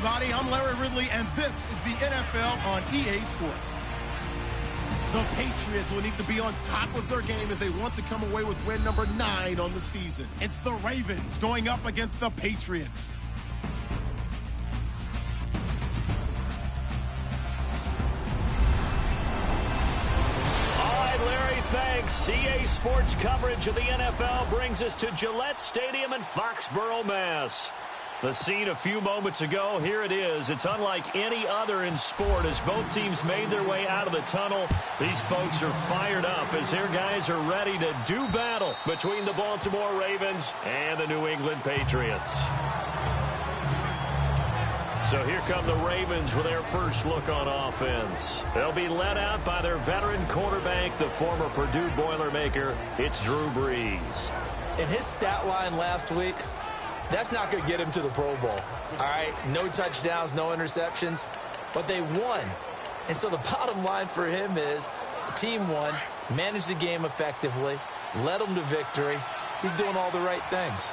everybody. I'm Larry Ridley, and this is the NFL on EA Sports. The Patriots will need to be on top of their game if they want to come away with win number 9 on the season. It's the Ravens going up against the Patriots. Thanks. EA Sports coverage of the NFL brings us to Gillette Stadium in Foxborough, Mass. The scene a few moments ago, here it is. It's unlike any other in sport as both teams made their way out of the tunnel. These folks are fired up as their guys are ready to do battle between the Baltimore Ravens and the New England Patriots. So here come the Ravens with their first look on offense. They'll be led out by their veteran quarterback, the former Purdue Boilermaker. It's Drew Brees. In his stat line last week, that's not going to get him to the Pro Bowl. All right, no touchdowns, no interceptions, but they won. And so the bottom line for him is the team won, managed the game effectively, led them to victory. He's doing all the right things.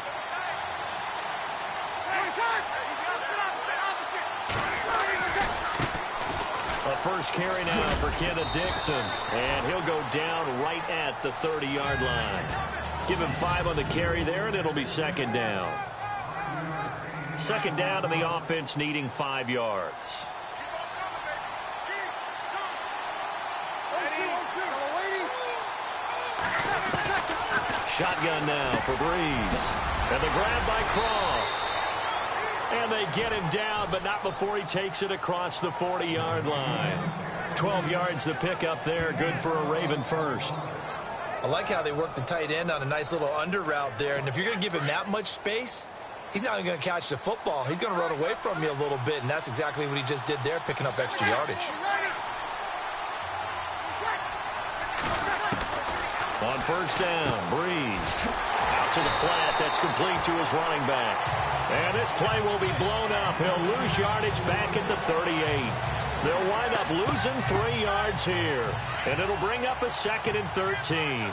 First carry now for Kenneth Dixon, and he'll go down right at the 30-yard line. Give him 5 on the carry there, and it'll be second down. Second down to the offense needing 5 yards. Shotgun now for Brees, and the grab by Croft. And they get him down, but not before he takes it across the 40-yard line. 12 yards to pick up there. Good for a Raven first. I like how they worked the tight end on a nice little under route there. And if you're going to give him that much space, he's not even going to catch the football. He's going to run away from you a little bit, and that's exactly what he just did there, picking up extra yardage. On first down, Brees. Out to the flat. That's complete to his running back. And this play will be blown up. He'll lose yardage back at the 38. They'll wind up losing 3 yards here. And it'll bring up a 2nd and 13.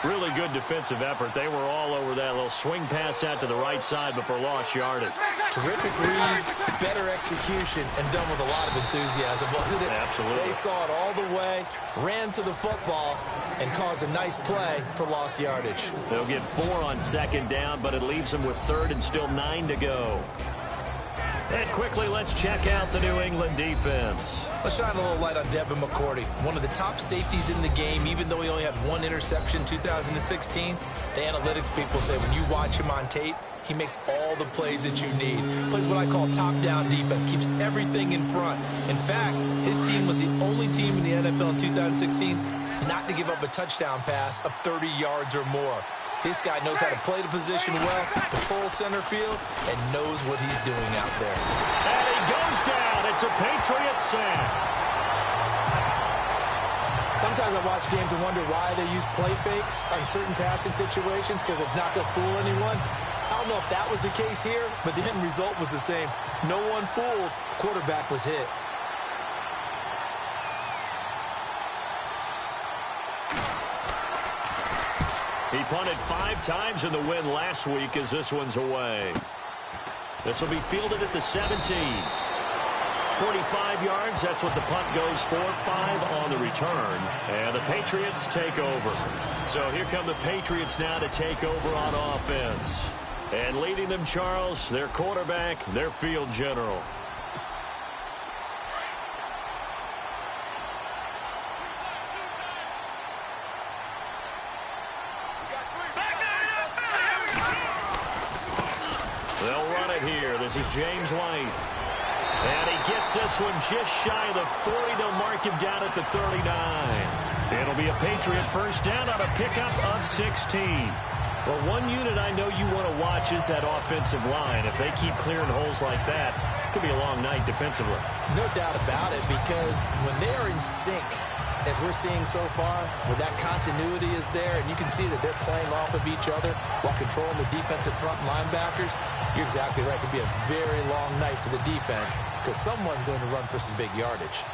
Really good defensive effort. They were all over that little swing pass out to the right side before lost yardage. Terrific read, better execution, and done with a lot of enthusiasm, wasn't it? Absolutely. They saw it all the way, ran to the football, and caused a nice play for lost yardage. They'll get 4 on second down, but it leaves them with 3rd and still 9 to go. And quickly, let's check out the New England defense. Let's shine a little light on Devin McCourty, one of the top safeties in the game, even though he only had 1 interception in 2016. The analytics people say when you watch him on tape, he makes all the plays that you need. Plays what I call top-down defense, keeps everything in front. In fact, his team was the only team in the NFL in 2016 not to give up a touchdown pass of 30 yards or more. This guy knows how to play the position well, patrol center field, and knows what he's doing out there. And he goes down. It's a Patriot sack. Sometimes I watch games and wonder why they use play fakes on certain passing situations because it's not going to fool anyone. I don't know if that was the case here, but the end result was the same. No one fooled. The quarterback was hit. He punted 5 times in the win last week as this one's away. This will be fielded at the 17. 45 yards, that's what the punt goes for. 5 on the return. And the Patriots take over. So here come the Patriots now to take over on offense. And leading them, Charles, their quarterback, their field general. They'll run it here. This is James White. And he gets this one just shy of the 40. They'll mark him down at the 39. It'll be a Patriot first down on a pickup of 16. Well, one unit I know you want to watch is that offensive line. If they keep clearing holes like that, it could be a long night defensively. No doubt about it, because when they are in sync, as we're seeing so far, where that continuity is there, and you can see that they're playing off of each other while controlling the defensive front linebackers, you're exactly right. It could be a very long night for the defense because someone's going to run for some big yardage.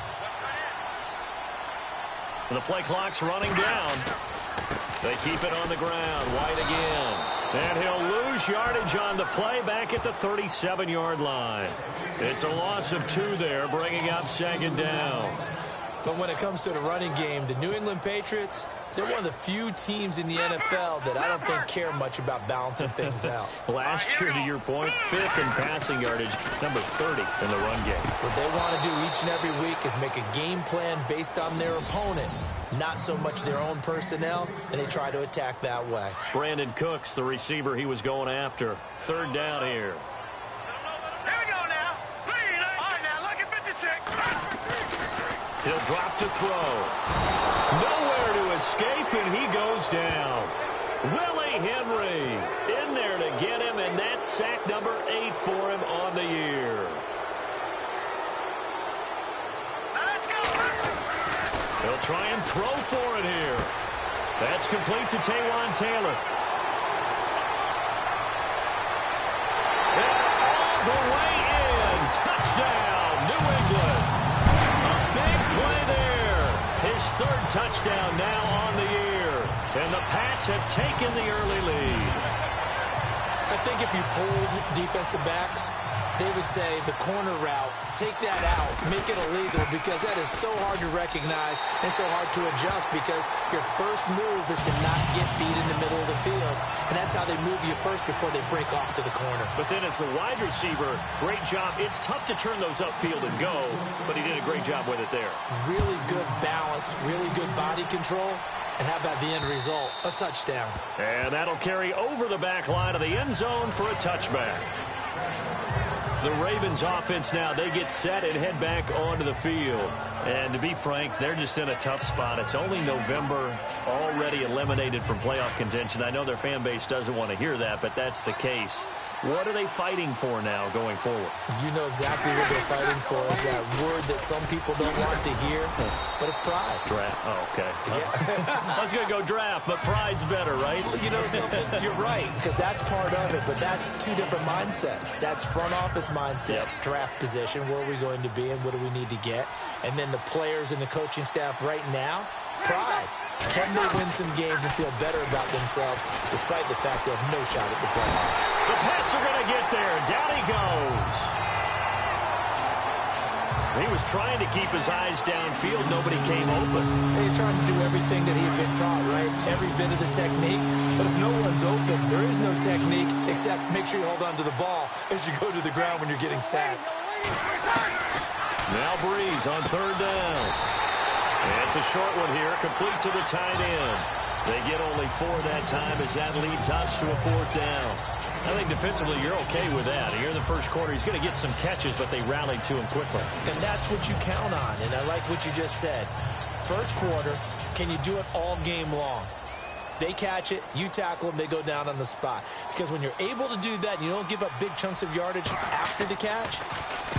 The play clock's running down. They keep it on the ground. White again. And he'll lose yardage on the play back at the 37-yard line. It's a loss of 2 there, bringing up second down. But when it comes to the running game, the New England Patriots, they're one of the few teams in the NFL that I don't think care much about balancing things out. Last year, to your point, 5th in passing yardage, number 30 in the run game. What they want to do each and every week is make a game plan based on their opponent, not so much their own personnel, and they try to attack that way. Brandon Cooks, the receiver he was going after. 3rd down here. Here we go now. All right, now look at 56. He'll drop to throw. Nowhere to escape, and he goes down. Willie Henry in there to get him, and that's sack number 8 for him on the year. Let's go. He'll try and throw for it here. That's complete to Taywan Taylor. And all the way in. Touchdown, New England. A big play there. His 3rd touchdown now on the year. And the Pats have taken the early lead. I think if you polled defensive backs, they would say the corner route, take that out, make it illegal, because that is so hard to recognize and so hard to adjust, because your first move is to not get beat in the middle of the field. And that's how they move you first before they break off to the corner. But then as the wide receiver, great job. It's tough to turn those upfield and go, but he did a great job with it there. Really good balance, really good body control. And how about the end result? A touchdown. And that'll carry over the back line of the end zone for a touchback. The Ravens offense now, they get set and head back onto the field. And to be frank, they're just in a tough spot. It's only November, already eliminated from playoff contention. I know their fan base doesn't want to hear that, but that's the case. What are they fighting for now going forward? You know exactly what they're fighting for. Is that word that some people don't want to hear, but it's pride. Draft. Oh, okay. Yeah. I was going to go draft, but pride's better, right? You know something? You're right, because that's part of it, but that's 2 different mindsets. That's front office mindset, draft position, where are we going to be and what do we need to get? And then the players and the coaching staff right now, pride. Can they win some games and feel better about themselves despite the fact they have no shot at the playoffs? The Pats are going to get there. Down he goes. He was trying to keep his eyes downfield. Nobody came open. He's trying to do everything that he had been taught, right? Every bit of the technique. But if no one's open, there is no technique except make sure you hold on to the ball as you go to the ground when you're getting sacked. Now Breeze on 3rd down. It's a short one here, complete to the tight end. They get only 4 that time as that leads us to a 4th down. I think defensively you're okay with that. Here in the first quarter, he's going to get some catches, but they rallied to him quickly. And that's what you count on, and I like what you just said. First quarter, can you do it all game long? They catch it, you tackle them, they go down on the spot. Because when you're able to do that and you don't give up big chunks of yardage after the catch,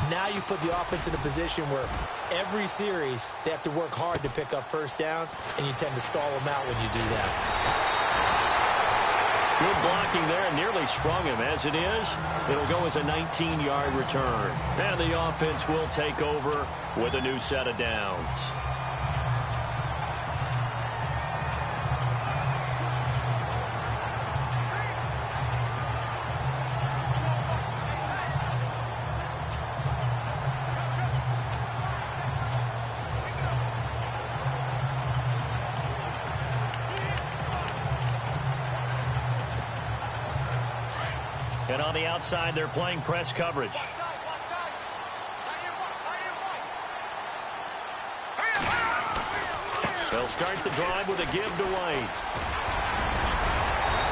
now you put the offense in a position where every series they have to work hard to pick up first downs, and you tend to stall them out when you do that. Good blocking there, and nearly sprung him. As it is, it'll go as a 19-yard return. And the offense will take over with a new set of downs. And on the outside, they're playing press coverage. They'll start the drive with a give to White.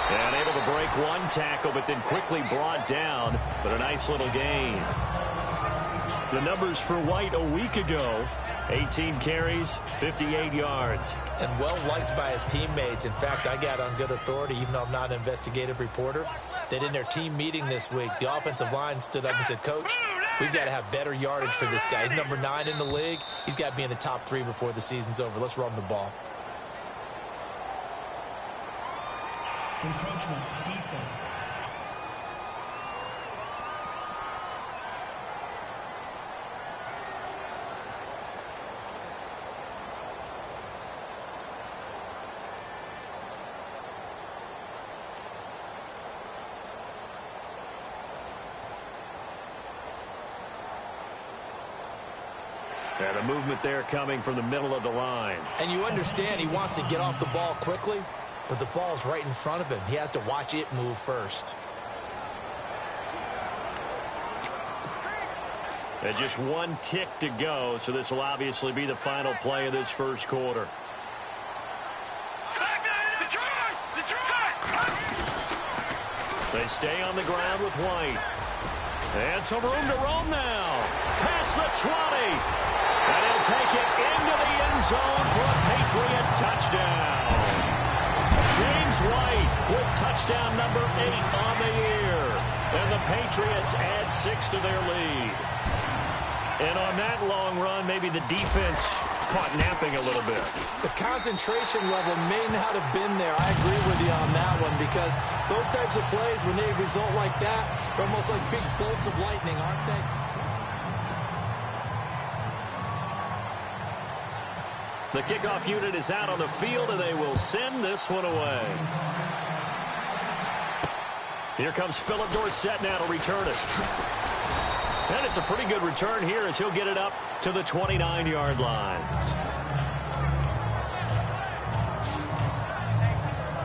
And able to break one tackle, but then quickly brought down. But a nice little gain. The numbers for White a week ago: 18 carries, 58 yards. And well liked by his teammates. In fact, I got on good authority, even though I'm not an investigative reporter, that in their team meeting this week, the offensive line stood up and said, "Coach, we've got to have better yardage for this guy. He's number 9 in the league. He's got to be in the top 3 before the season's over. Let's run the ball." Encroachment defense. And a movement there coming from the middle of the line. And you understand he wants to get off the ball quickly, but the ball's right in front of him. He has to watch it move first. And just one tick to go, so this will obviously be the final play of this first quarter. They stay on the ground with White. And some room to roam now. Past the 20. And he'll take it into the end zone for a Patriot touchdown. James White with touchdown number 8 on the year. And the Patriots add 6 to their lead. And on that long run, maybe the defense caught napping a little bit. The concentration level may not have been there. I agree with you on that one, because those types of plays, when they result like that, they're almost like big bolts of lightning, aren't they? The kickoff unit is out on the field, and they will send this one away. Here comes Philip Dorsett now to return it. And it's a pretty good return here as he'll get it up to the 29-yard line.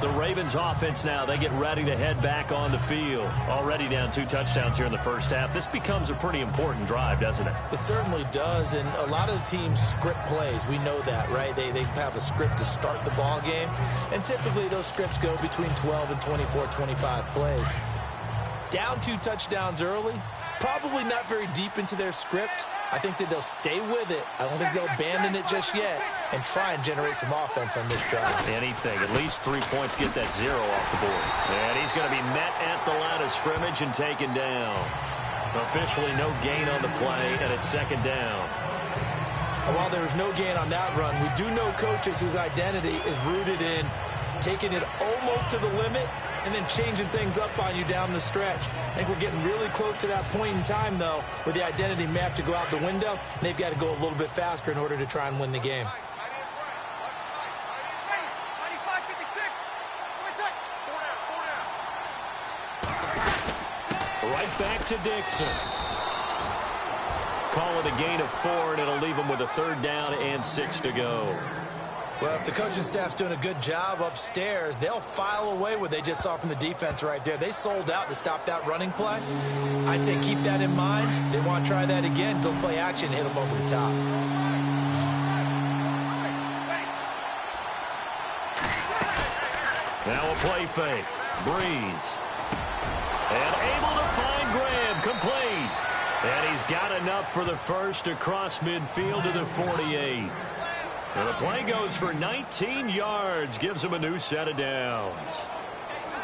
The Ravens offense now, they get ready to head back on the field. Already down 2 touchdowns here in the first half. This becomes a pretty important drive, doesn't it? It certainly does, and a lot of the teams script plays. We know that, right? They have a script to start the ball game, and typically those scripts go between 12 and 24, 25 plays. Down 2 touchdowns early, probably not very deep into their script. I think that they'll stay with it. I don't think they'll abandon it just yet and try and generate some offense on this drive. Anything. At least 3 points, get that 0 off the board. And he's going to be met at the line of scrimmage and taken down. Officially no gain on the play, and it's second down. And while there was no gain on that run, we do know coaches whose identity is rooted in taking it almost to the limit and then changing things up on you down the stretch. I think we're getting really close to that point in time, though, where the identity may have to go out the window, and they've got to go a little bit faster in order to try and win the game. Right back to Dixon. Call it a gain of 4, and it'll leave them with a 3rd down and 6 to go. Well, if the coaching staff's doing a good job upstairs, they'll file away what they just saw from the defense right there. They sold out to stop that running play. I'd say keep that in mind. They want to try that again. Go play action, hit them over the top. Now a play fake. Breeze. And able to find Graham. Complete. And he's got enough for the first across midfield to the 48. And the play goes for 19 yards, gives him a new set of downs.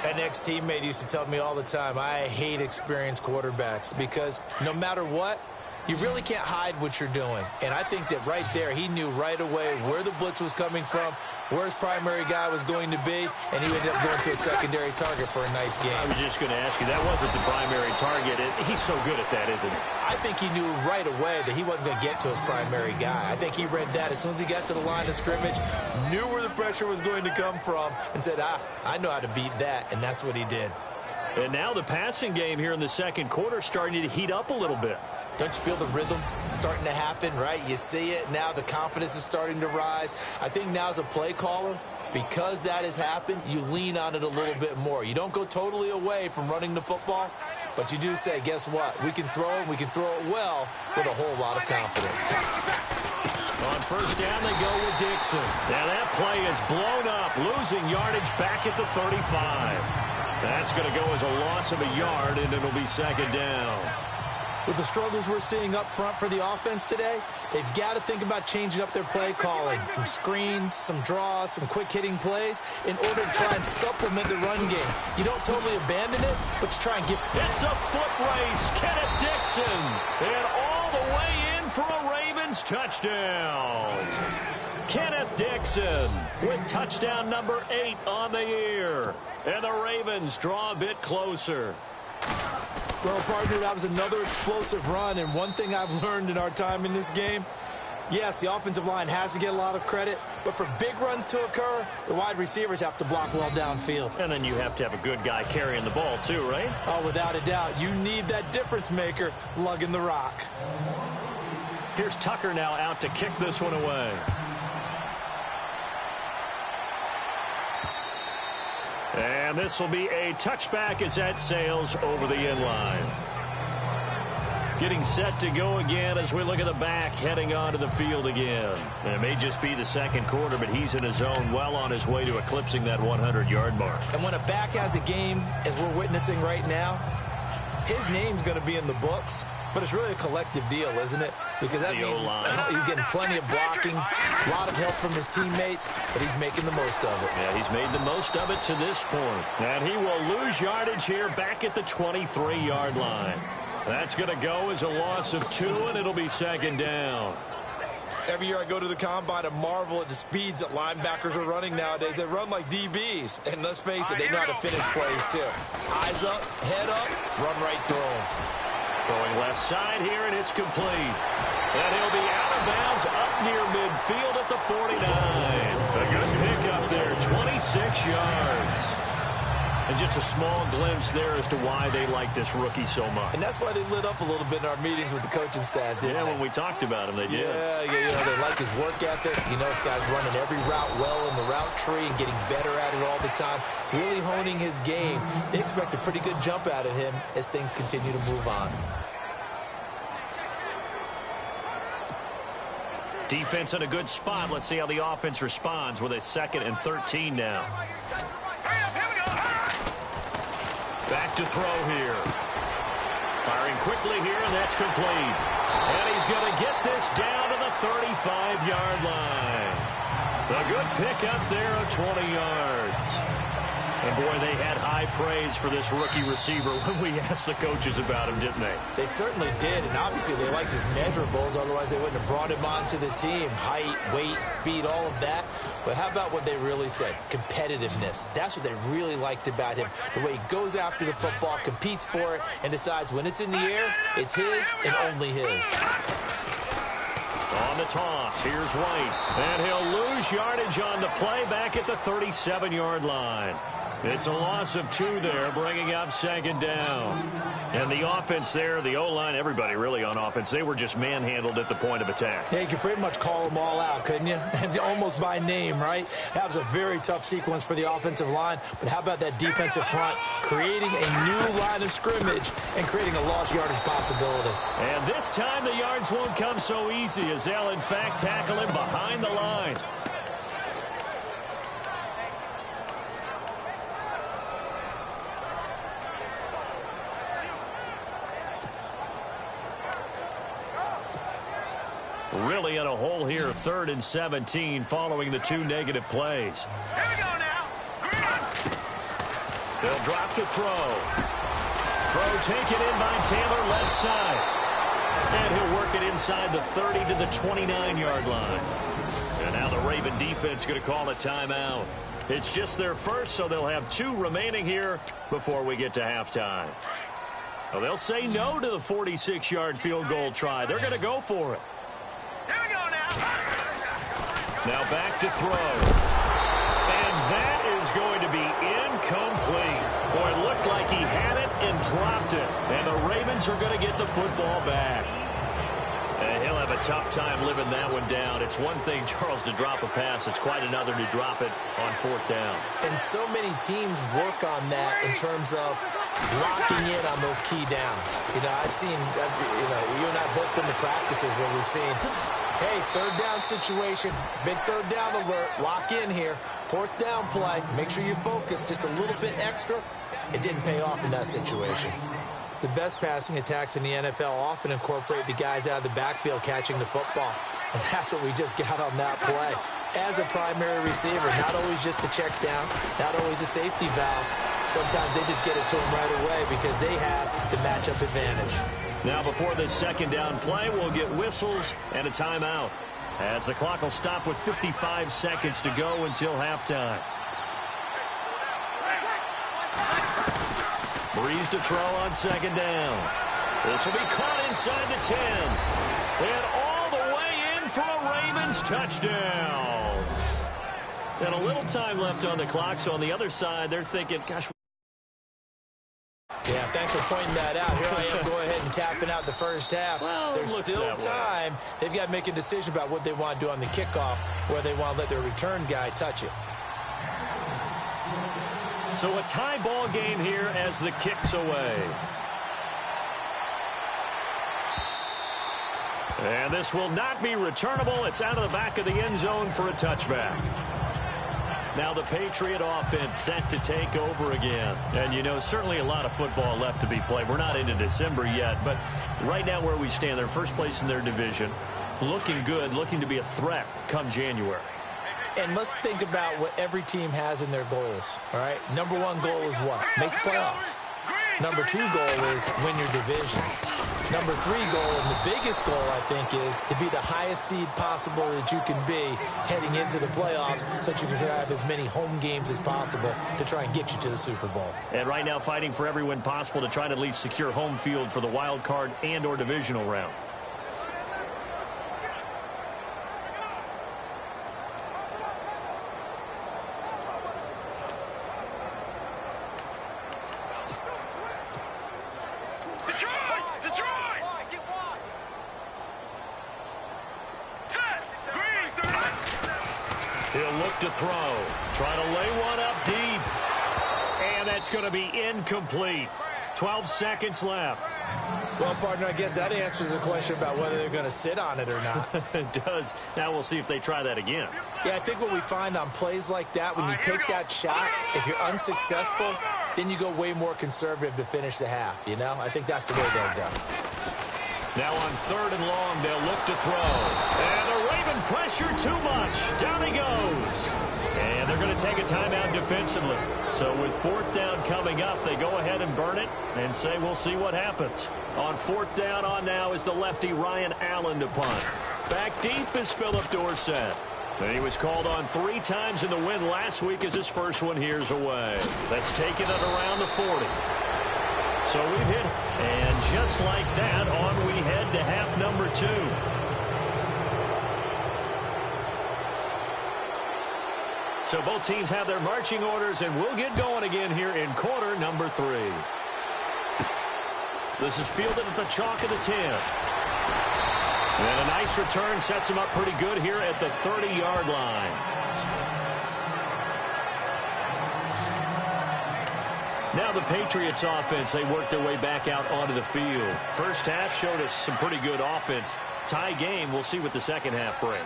An ex-teammate used to tell me all the time, I hate experienced quarterbacks because no matter what, you really can't hide what you're doing. And I think that right there, he knew right away where the blitz was coming from, where his primary guy was going to be, and he ended up going to a secondary target for a nice game. I was just going to ask you, that wasn't the primary target. He's so good at that, isn't he? I think he knew right away that he wasn't going to get to his primary guy. I think he read that as soon as he got to the line of scrimmage, knew where the pressure was going to come from, and said, I know how to beat that, and that's what he did. And now the passing game here in the second quarter starting to heat up a little bit. Don't you feel the rhythm starting to happen, right? You see it. Now the confidence is starting to rise. I think now as a play caller, because that has happened, you lean on it a little bit more. You don't go totally away from running the football, but you do say, guess what? We can throw it. We can throw it well with a whole lot of confidence. On first down, they go with Dixon. Now that play is blown up, losing yardage back at the 35. That's going to go as a loss of a yard, and it'll be second down. With the struggles we're seeing up front for the offense today, they've got to think about changing up their play calling. Some screens, some draws, some quick-hitting plays in order to try and supplement the run game. You don't totally abandon it, but you try and get... It's a foot race. Kenneth Dixon. And all the way in for a Ravens touchdown. Kenneth Dixon with touchdown number 8 on the year. And the Ravens draw a bit closer. Well, partner, that was another explosive run, and one thing I've learned in our time in this game, yes, the offensive line has to get a lot of credit, but for big runs to occur, the wide receivers have to block well downfield. And then you have to have a good guy carrying the ball too, right? Oh, without a doubt. You need that difference maker lugging the rock. Here's Tucker now out to kick this one away. And this will be a touchback as that sails over the end line. Getting set to go again as we look at the back heading onto the field again. And it may just be the second quarter, but he's in his zone, well on his way to eclipsing that 100-yard mark. And when a back has a game, as we're witnessing right now, his name's going to be in the books, but it's really a collective deal, isn't it? Because that means he's getting plenty of blocking, a lot of help from his teammates, but he's making the most of it. Yeah, he's made the most of it to this point. And he will lose yardage here back at the 23-yard line. That's going to go as a loss of 2, and it'll be second down. Every year I go to the combine and marvel at the speeds that linebackers are running nowadays. They run like DBs. And let's face it, they know how to finish plays too. Eyes up, head up, run right through them. Throwing left side here, and it's complete. And he'll be out of bounds up near midfield at the 49. A good pickup there, 26 yards. And just a small glimpse there as to why they like this rookie so much. And that's why they lit up a little bit in our meetings with the coaching staff, didn't they? When we talked about him, they did. Yeah, you know, they like his work ethic. You know, this guy's running every route well in the route tree and getting better at it all the time, really honing his game. They expect a pretty good jump out of him as things continue to move on. Defense in a good spot. Let's see how the offense responds with a 2nd and 13 now. Back to throw here. Firing quickly here, and that's complete. And he's going to get this down to the 35-yard line. A good pickup there of 20 yards. And, boy, they had high praise for this rookie receiver when we asked the coaches about him, didn't they? They certainly did, and obviously they liked his measurables. Otherwise, they wouldn't have brought him onto the team. Height, weight, speed, all of that. But how about what they really said? Competitiveness. That's what they really liked about him. The way he goes after the football, competes for it, and decides when it's in the air, it's his and only his. On the toss, here's White. And he'll lose yardage on the play back at the 37-yard line. It's a loss of 2 there, bringing up second down. And the offense there, the O-line, everybody really on offense, they were just manhandled at the point of attack. Yeah, you could pretty much call them all out, couldn't you? Almost by name, right? That was a very tough sequence for the offensive line. But how about that defensive front creating a new line of scrimmage and creating a lost yardage possibility? And this time the yards won't come so easy as they'll, in fact, tackle him behind the line. Really in a hole here, 3rd and 17 following the 2 negative plays. Here we go now. They'll drop to throw. Throw taken in by Taylor left side. And he'll work it inside the 30 to the 29-yard line. And now the Raven defense going to call a timeout. It's just their first, so they'll have 2 remaining here before we get to halftime. Well, they'll say no to the 46-yard field goal try. They're going to go for it. Here we go now. Now back to throw. And that is going to be incomplete. Boy, it looked like he had it and dropped it. And the Ravens are going to get the football back. And he'll have a tough time living that one down. It's one thing, Charles, to drop a pass. It's quite another to drop it on 4th down. And so many teams work on that in terms of locking in on those key downs. You know, I've seen, you and I both been to practices where we've seen, hey, 3rd down situation, big 3rd down alert, lock in here, 4th down play, make sure you focus just a little bit extra. It didn't pay off in that situation. The best passing attacks in the NFL often incorporate the guys out of the backfield catching the football. And that's what we just got on that play. As a primary receiver, not always just a check down, not always a safety valve. Sometimes they just get it to them right away because they have the matchup advantage. Now before this 2nd down play, we'll get whistles and a timeout, as the clock will stop with 55 seconds to go until halftime. Breeze to throw on 2nd down. This will be caught inside the 10. And all the way in for a Ravens touchdown. And a little time left on the clock, so on the other side, they're thinking, gosh, Yeah, thanks for pointing that out. Here I am going ahead and tapping out the first half. Well, there's still time. They've got to make a decision about what they want to do on the kickoff, where they want to let their return guy touch it. So a tie ball game here as the kick's away. And this will not be returnable. It's out of the back of the end zone for a touchback. Now the Patriot offense set to take over again. And, you know, certainly a lot of football left to be played. We're not into December yet, but right now where we stand, they're first place in their division. Looking good, looking to be a threat come January. And let's think about what every team has in their goals, all right? Number one goal is what? Make the playoffs. Number two goal is win your division. Number three goal, and the biggest goal, I think, is to be the highest seed possible that you can be heading into the playoffs so that you can have as many home games as possible to try and get you to the Super Bowl. And right now fighting for every win possible to try to at least secure home field for the wild card and or divisional round. He'll look to throw. Try to lay one up deep. And that's going to be incomplete. 12 seconds left. Well, partner, I guess that answers the question about whether they're going to sit on it or not. It does. Now we'll see if they try that again. Yeah, I think what we find on plays like that, when you take that shot, if you're unsuccessful, then you go way more conservative to finish the half, you know? I think that's the way they'll go. Now on 3rd and long, they'll look to throw. And the Raven pressure too much. Down he goes. And they're going to take a timeout defensively. So with 4th down coming up, they go ahead and burn it and say we'll see what happens. On 4th down on now is the lefty Ryan Allen to punt. Back deep is Philip Dorsett. And he was called on 3 times in the win last week as his first one here's away. That's taken it around the 40. So we've hit, and just like that, on we head to half number 2. So both teams have their marching orders, and we'll get going again here in quarter number 3. This is fielded at the chalk of the 10. And a nice return sets him up pretty good here at the 30-yard line. Now the Patriots offense, they work their way back out onto the field. First half showed us some pretty good offense. Tie game, we'll see what the second half brings.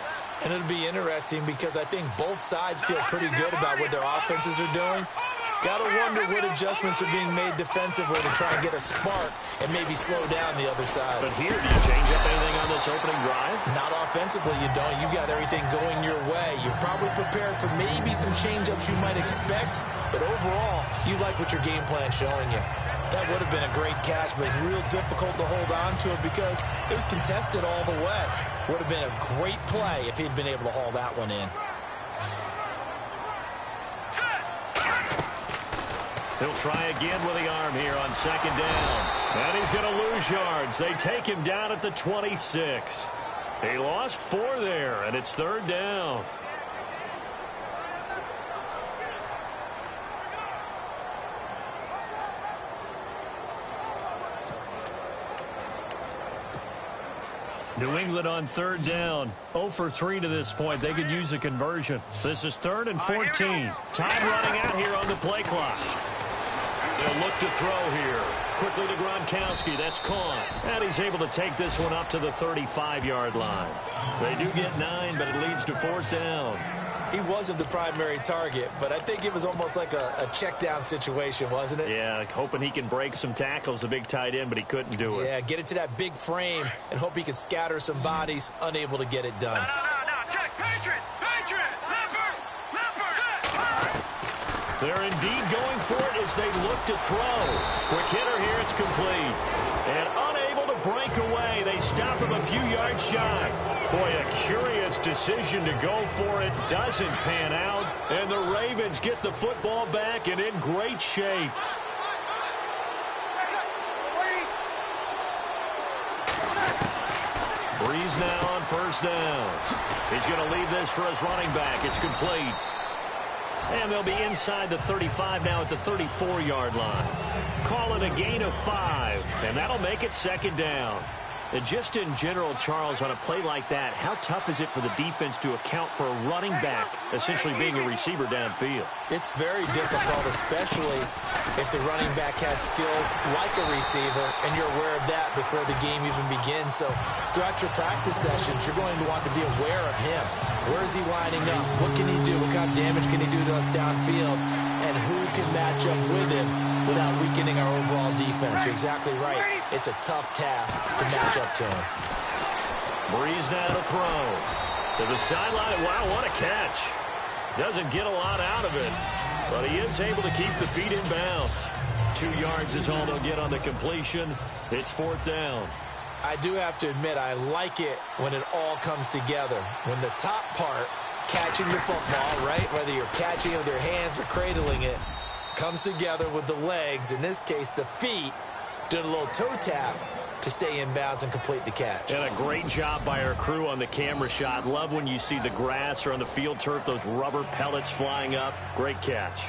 And it'll be interesting because I think both sides feel pretty good about what their offenses are doing. Got to wonder what adjustments are being made defensively to try and get a spark and maybe slow down the other side. But here, do you change up anything on this opening drive? Not offensively, you don't. You've got everything going your way. You've probably prepared for maybe some change-ups you might expect, but overall, you like what your game plan's showing you. That would have been a great catch, but it's real difficult to hold on to it because it was contested all the way. Would have been a great play if he'd been able to haul that one in. He'll try again with the arm here on 2nd down. And he's going to lose yards. They take him down at the 26. He lost 4 there, and it's 3rd down. New England on 3rd down. 0 for 3 to this point. They could use a conversion. This is 3rd and 14. Time running out here on the play clock. They'll look to throw here. Quickly to Gronkowski. That's caught. And he's able to take this one up to the 35-yard line. They do get 9, but it leads to 4th down. He wasn't the primary target, but I think it was almost like a check down situation, wasn't it? Yeah, like hoping he can break some tackles, a big tight end, but he couldn't do it. Yeah, get it to that big frame and hope he can scatter some bodies, unable to get it done. No, check, Patriot, They're indeed going for it as they look to throw. Quick hitter here, it's complete. And unable to break away, they stop him a few yards shy. Boy, a curious decision to go for it. Doesn't pan out. And the Ravens get the football back and in great shape. Breeze now on 1st down. He's going to lead this for his running back. It's complete. And they'll be inside the 35 now at the 34-yard line. Call it a gain of 5, and that'll make it second down. And just in general, Charles, on a play like that, how tough is it for the defense to account for a running back essentially being a receiver downfield? It's very difficult, especially if the running back has skills like a receiver, and you're aware of that before the game even begins. So throughout your practice sessions, you're going to want to be aware of him. Where is he lining up? What can he do? What kind of damage can he do to us downfield? And who can match up with him without weakening our overall defense? You're exactly right. It's a tough task to match up to him. Breeze now to throw. To the sideline. Wow, what a catch. Doesn't get a lot out of it, but he is able to keep the feet in bounds. 2 yards is all they'll get on the completion. It's 4th down. I do have to admit, I like it when it all comes together. When the top part, catching the football, right, whether you're catching it with your hands or cradling it, comes together with the legs, in this case the feet, doing a little toe tap to stay in bounds and complete the catch. And a great job by our crew on the camera shot. Love when you see the grass or on the field turf, those rubber pellets flying up. Great catch.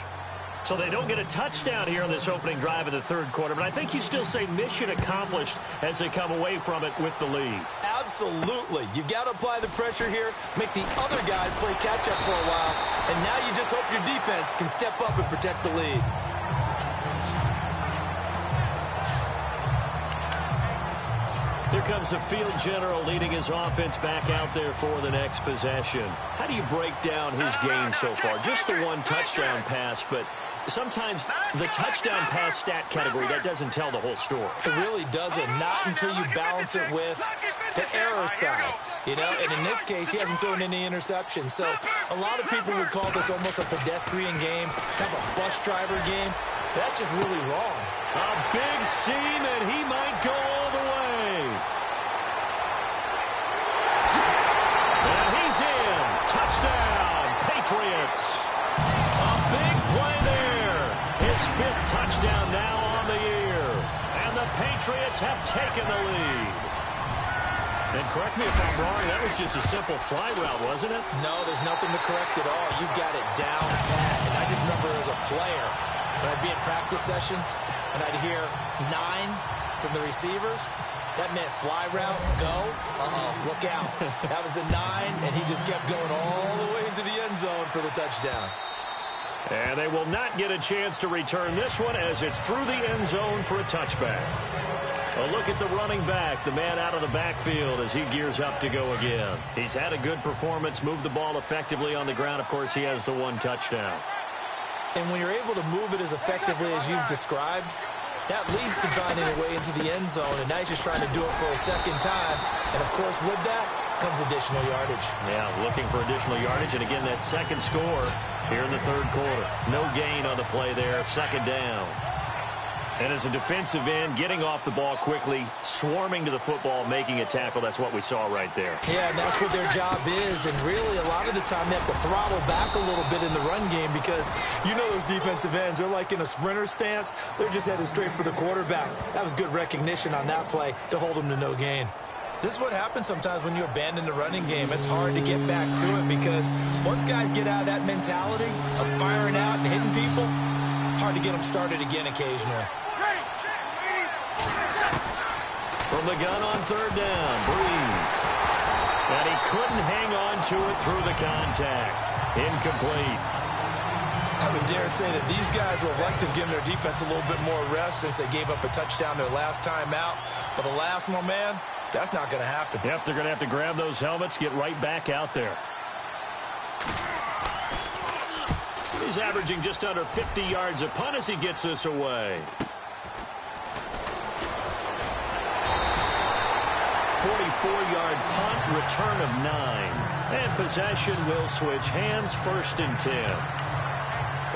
So they don't get a touchdown here on this opening drive of the 3rd quarter, but I think you still say mission accomplished as they come away from it with the lead. Absolutely. You've got to apply the pressure here, make the other guys play catch-up for a while, and now you just hope your defense can step up and protect the lead. Here comes the field general leading his offense back out there for the next possession. How do you break down his game so far? Just the 1 touchdown pass, but sometimes the touchdown pass stat category, that doesn't tell the whole story. It really doesn't, not until you balance it with the error side, you know, and in this case, he hasn't thrown any interceptions. So a lot of people would call this almost a pedestrian game, kind of a bus driver game. That's just really wrong. A big seam, and he might go all the way. And he's in. Touchdown, Patriots. A big play there. His 5th touchdown now on the year. And the Patriots have taken the lead. And correct me if I'm wrong, that was just a simple fly route, wasn't it? No, there's nothing to correct at all. You've got it down pat. And I just remember as a player, when I'd be in practice sessions and I'd hear 9 from the receivers, that meant fly route, go, look out. That was the 9, and he just kept going all the way into the end zone for the touchdown. And they will not get a chance to return this one as it's through the end zone for a touchback. A look at the running back, the man out of the backfield as he gears up to go again. He's had a good performance, moved the ball effectively on the ground. Of course, he has the 1 touchdown. And when you're able to move it as effectively as you've described, that leads to finding a way into the end zone, and now he's just trying to do it for a 2nd time. And, of course, with that comes additional yardage. Yeah, looking for additional yardage. And, again, that 2nd score here in the 3rd quarter. No gain on the play there, 2nd down. And as a defensive end, getting off the ball quickly, swarming to the football, making a tackle, that's what we saw right there. Yeah, and that's what their job is. And really, a lot of the time, they have to throttle back a little bit in the run game because you know those defensive ends, they're like in a sprinter stance. They're just headed straight for the quarterback. That was good recognition on that play to hold them to no gain. This is what happens sometimes when you abandon the running game. It's hard to get back to it because once guys get out of that mentality of firing out and hitting people, hard to get them started again occasionally. From the gun on 3rd down, Breeze. And he couldn't hang on to it through the contact. Incomplete. I would dare say that these guys would like to have given their defense a little bit more rest since they gave up a touchdown their last time out. For the last one, man, that's not going to happen. Yep, they're going to have to grab those helmets, get right back out there. He's averaging just under 50 yards a punt as he gets this away. 44-yard punt, return of 9. And possession will switch hands, 1st and 10.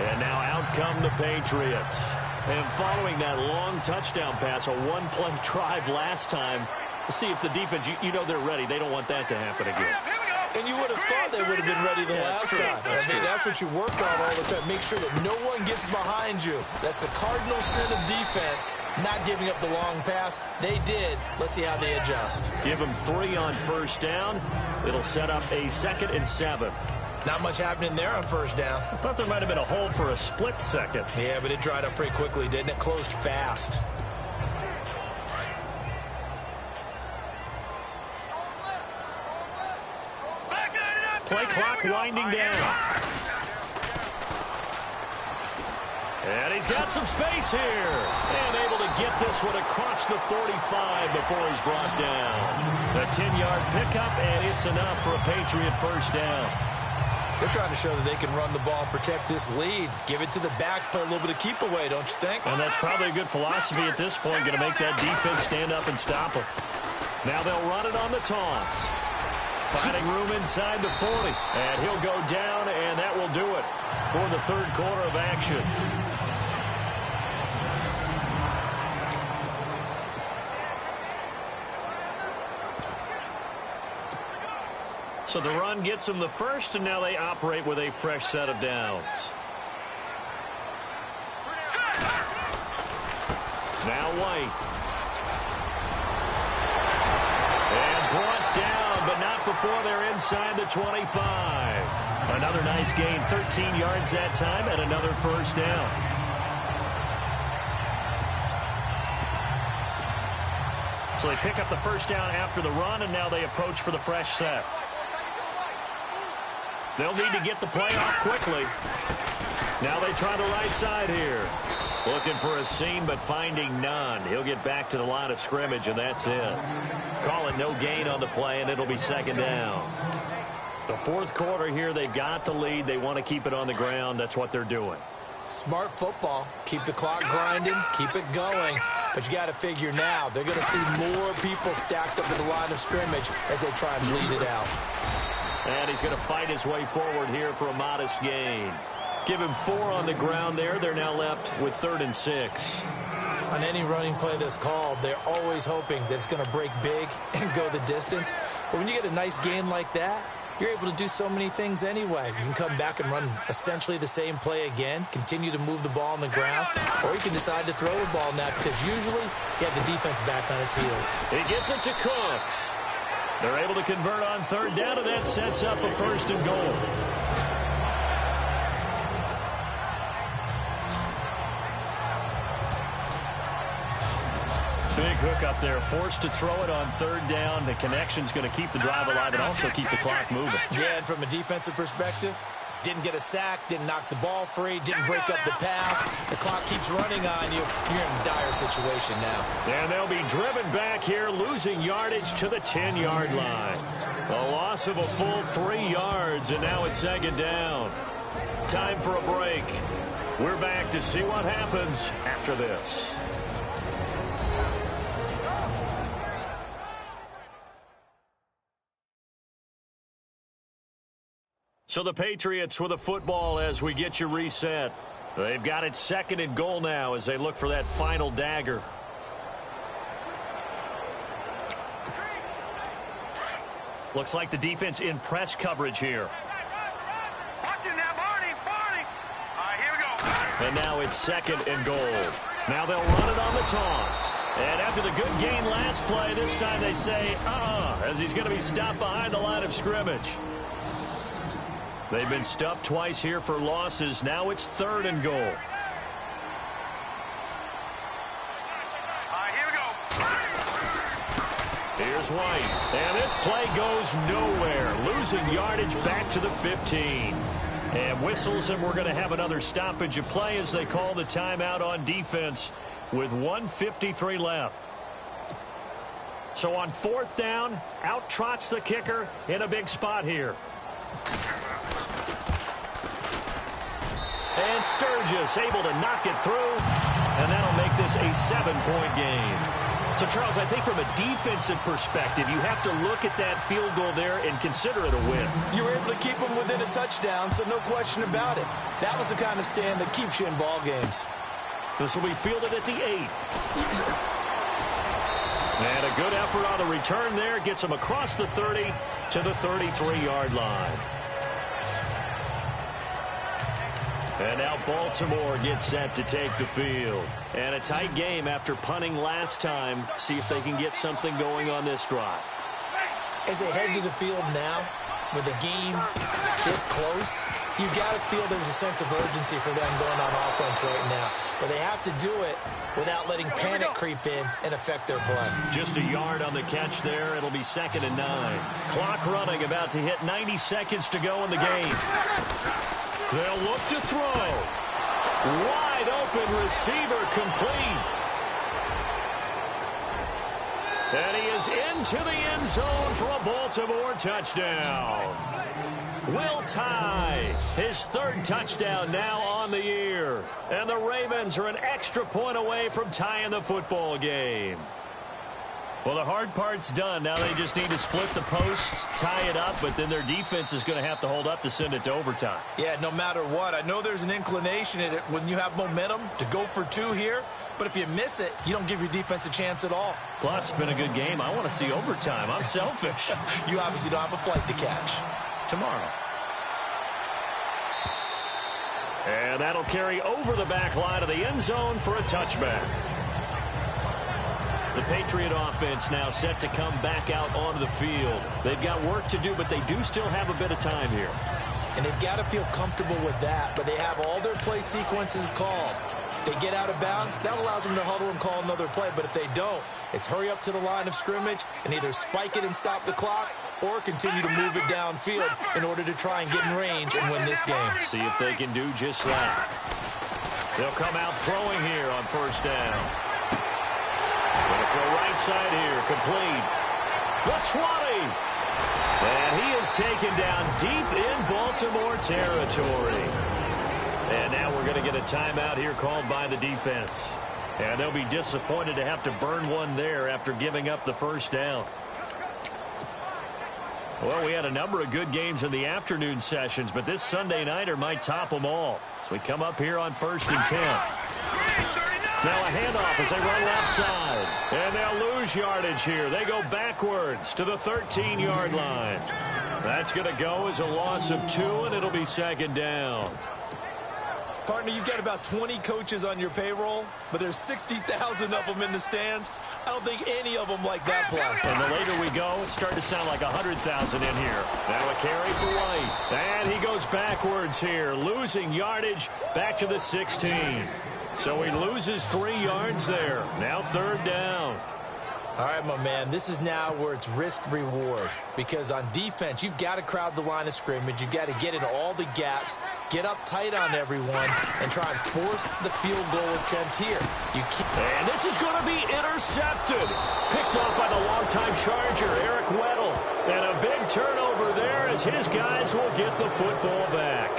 And now out come the Patriots. And following that long touchdown pass, a 1-play drive last time, we'll see if the defense, you know they're ready. They don't want that to happen again. And you would have thought they would have been ready the last time. That's what you work on all the time. Make sure that no one gets behind you. That's the cardinal sin of defense, not giving up the long pass. They did. Let's see how they adjust. Give them 3 on 1st down. It'll set up a 2nd and 7. Not much happening there on first down. I thought there might have been a hole for a split second. Yeah, but it dried up pretty quickly, didn't it? Closed fast. Play clock winding down. And he's got some space here. And able to get this one across the 45 before he's brought down. A 10-yard pickup, and it's enough for a Patriot first down. They're trying to show that they can run the ball, protect this lead. Give it to the backs, play a little bit of keep away, don't you think? And that's probably a good philosophy at this point, going to make that defense stand up and stop them. Now they'll run it on the toss. Finding room inside the 40. And he'll go down, and that will do it for the third quarter of action. So the run gets them the first, and now they operate with a fresh set of downs. Now White. And brought down, but not before they're inside the 25. Another nice gain, 13 yards that time, and another first down. So they pick up the first down after the run, and now they approach for the fresh set. They'll need to get the play off quickly. Now they try the right side here. Looking for a seam, but finding none. He'll get back to the line of scrimmage, and that's it. Call it no gain on the play, and it'll be second down. The fourth quarter here, they've got the lead. They want to keep it on the ground. That's what they're doing. Smart football. Keep the clock grinding. Keep it going. But you got to figure now, they're going to see more people stacked up at the line of scrimmage as they try and bleed it out. And he's going to fight his way forward here for a modest gain. Give him 4 on the ground there. They're now left with 3rd and 6. On any running play that's called, they're always hoping that it's going to break big and go the distance. But when you get a nice gain like that, you're able to do so many things anyway. You can come back and run essentially the same play again, continue to move the ball on the ground, or you can decide to throw the ball now because usually you have the defense back on its heels. He gets it to Cooks. They're able to convert on 3rd down, and that sets up a 1st and goal. Big hook up there, forced to throw it on 3rd down. The connection's going to keep the drive alive and also keep the clock moving. Yeah, and from a defensive perspective, didn't get a sack, didn't knock the ball free, didn't break up the pass. The clock keeps running on you. You're in a dire situation now. And they'll be driven back here, losing yardage to the 10-yard line. A loss of a full 3 yards, and now it's 2nd down. Time for a break. We're back to see what happens after this. So the Patriots with a football as we get you reset. They've got it 2nd and goal now as they look for that final dagger. Looks like the defense in press coverage here. Watch it now, Barney. All right, here we go. And now it's 2nd and goal. Now they'll run it on the toss. And after the good gain last play, this time they say, as he's going to be stopped behind the line of scrimmage. They've been stuffed twice here for losses. Now it's 3rd and goal. All right, here we go. Here's White. And this play goes nowhere. Losing yardage back to the 15. And whistles, and we're going to have another stoppage of play as they call the timeout on defense with 1:53 left. So on 4th down, out trots the kicker in a big spot here. And Sturgis able to knock it through, and that'll make this a 7-point game. So, Charles, I think from a defensive perspective, you have to look at that field goal there and consider it a win. You were able to keep them within a touchdown, so no question about it. That was the kind of stand that keeps you in ball games. This will be fielded at the 8. And a good effort on the return there. Gets them across the 30 to the 33-yard line. And now Baltimore gets set to take the field. And a tight game after punting last time. See if they can get something going on this drive. As they head to the field now, with a game this close, you've got to feel there's a sense of urgency for them going on offense right now. But they have to do it without letting panic creep in and affect their play. Just a yard on the catch there. It'll be 2nd and 9. Clock running, about to hit 90 seconds to go in the game. They'll look to throw. Wide open receiver complete. And he is into the end zone for a Baltimore touchdown. Will Tye, his 3rd touchdown now on the year. And the Ravens are an extra point away from tying the football game. Well, the hard part's done. Now they just need to split the posts, tie it up, but then their defense is going to have to hold up to send it to overtime. Yeah, no matter what. I know there's an inclination in it when you have momentum to go for 2 here, but if you miss it, you don't give your defense a chance at all. Plus, it's been a good game. I want to see overtime. I'm selfish. You obviously don't have a flight to catch. Tomorrow. And that'll carry over the back line of the end zone for a touchback. The Patriot offense now set to come back out onto the field. They've got work to do, but they do still have a bit of time here. And they've got to feel comfortable with that, but they have all their play sequences called. If they get out of bounds, that allows them to huddle and call another play. But if they don't, it's hurry up to the line of scrimmage and either spike it and stop the clock or continue to move it downfield in order to try and get in range and win this game. See if they can do just that. They'll come out throwing here on 1st down. Going to throw right side here, complete. The 20. And he is taken down deep in Baltimore territory. And now we're going to get a timeout here called by the defense. And they'll be disappointed to have to burn one there after giving up the 1st down. Well, we had a number of good games in the afternoon sessions, but this Sunday nighter might top them all. So we come up here on 1st and 10. Now a handoff as they run left side. And they'll lose yardage here. They go backwards to the 13-yard line. That's going to go as a loss of 2, and it'll be 2nd down. Partner, you've got about 20 coaches on your payroll, but there's 60,000 of them in the stands. I don't think any of them like that play. And the later we go, it's starting to sound like 100,000 in here. Now a carry for White. And he goes backwards here, losing yardage back to the 16. So he loses 3 yards there. Now 3rd down. All right, my man, this is now where it's risk-reward. Because on defense, you've got to crowd the line of scrimmage. You've got to get into all the gaps, get up tight on everyone, and try and force the field goal attempt here. And this is going to be intercepted. Picked off by the longtime Charger, Eric Weddle. And a big turnover there as his guys will get the football back.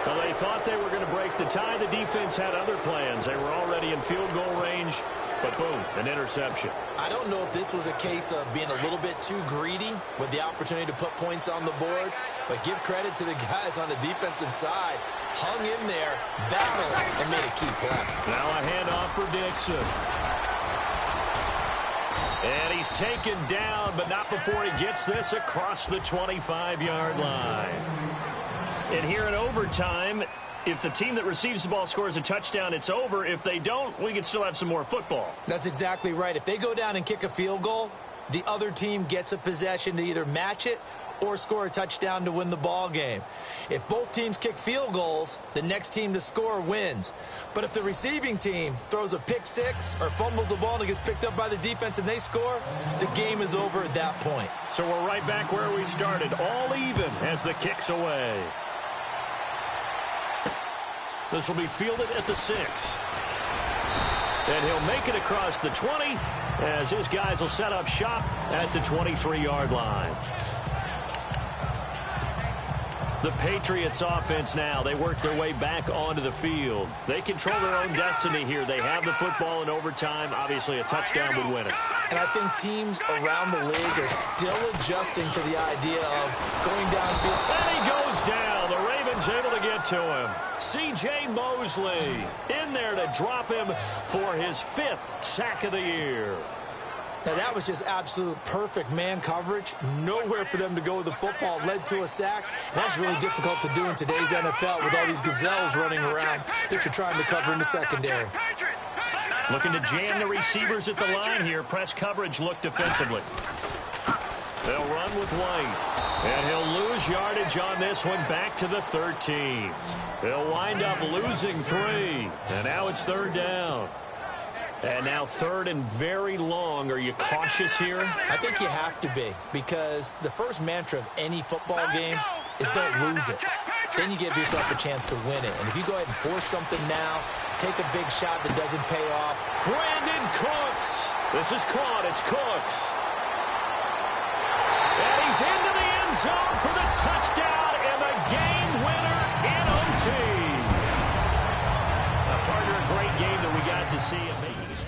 Well, they thought they were going to break the tie. The defense had other plans. They were already in field goal range. But boom, an interception. I don't know if this was a case of being a little bit too greedy with the opportunity to put points on the board, but give credit to the guys on the defensive side. Hung in there, battled, and made a key play. Now a handoff for Dixon. And he's taken down, but not before he gets this across the 25-yard line. And here in overtime, if the team that receives the ball scores a touchdown, it's over. If they don't, we can still have some more football. That's exactly right. If they go down and kick a field goal, the other team gets a possession to either match it or score a touchdown to win the ball game. If both teams kick field goals, the next team to score wins. But if the receiving team throws a pick six or fumbles the ball and it gets picked up by the defense and they score, the game is over at that point. So we're right back where we started, all even as the kick's away. This will be fielded at the 6. And he'll make it across the 20 as his guys will set up shop at the 23-yard line. The Patriots offense now, they work their way back onto the field. They control their own destiny here. They have the football in overtime. Obviously, a touchdown would win it. And I think teams around the league are still adjusting to the idea of going downfield. And he goes down. The Ravens able to get to him. C.J. Mosley in there to drop him for his 5th sack of the year. Now, that was just absolute perfect man coverage. Nowhere for them to go with the football. Led to a sack. And that's really difficult to do in today's NFL with all these gazelles running around that you're trying to cover in the secondary. Looking to jam the receivers at the line here. Press coverage look defensively. They'll run with White. And he'll lose yardage on this one, back to the 13. He'll wind up losing 3. And now it's 3rd down. And now 3rd and very long. Are you cautious here? I think you have to be, because the first mantra of any football game is don't lose it. Then you give yourself a chance to win it. And if you go ahead and force something now, take a big shot that doesn't pay off. Brandon Cooks. This is caught. It's Cooks. And he's into the end zone for the touchdown and the game winner in OT. Partner, a great game that we got to see. It making his